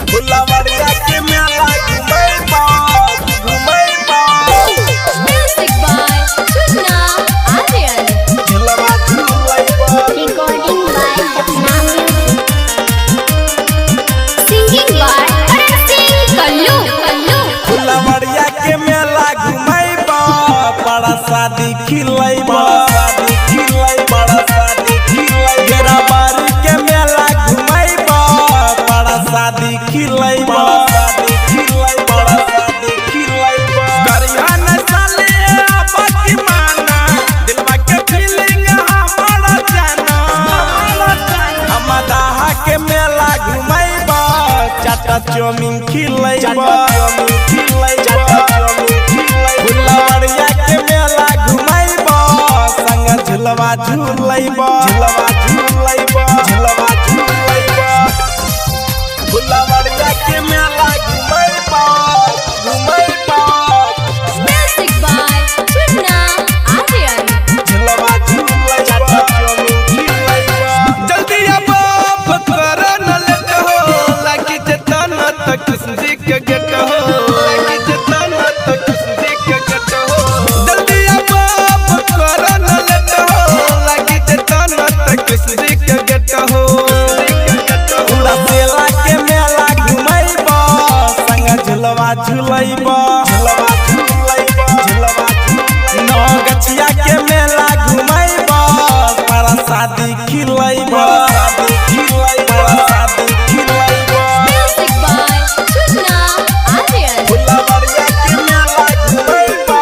फुलवरिया के मेला घुमई बा Music by Chutna Aryan. झुलवा झुलई बा Recording by Chutna Music. Singing by Karan Singh Kallu. फुलवरिया के मेला घुमई बा बड़ा शादी खिलई बा बड़ा शादी खिलई घेरा बारी के मेला घुमई बा बड़ा शादी खिलई बा बड़ा शादी खिलई बा करिया न साले बाकी माना दिलवा के फीलिंग हमारा जाना हमदाहा के मेला घुमई बा चाटा चौमिन खिलई बा फुलवरिया के मेला घुमई बा संग झुलवा झुलई बा फुलवरिया के मेला घुमई बा Music by Chutna Aryan. झुलवा झुलई बा जल्दी अब कर न लेट हो लागी जता न तक किसी के गेट हो लागी जता न तक किसी के गेट हो जल्दी अब कर न लेट हो लागी जता न तक किसी के गेट हो पूरा मेला के मेला घुमई बा संग झुलवा झुलई बा नौ गछिया के मेला घुमई बा बड़ा शादी खिलई बा Music by Chutna Aryan. फुलवरिया के मेला घुमई बा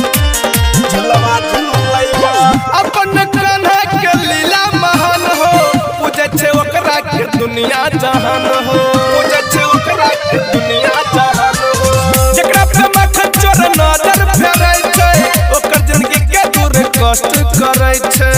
झुलवा झुलई बा अपन कान्हा के लीला महान हो पूजे छे ओकरा के दुनिया जहान हो पूजे छे ओकरा के दुनिया जहान हो जेकरा पे मक्खन चोर नजर फेरै छै ओकर जिंदगी के दूर कष्ट करै छै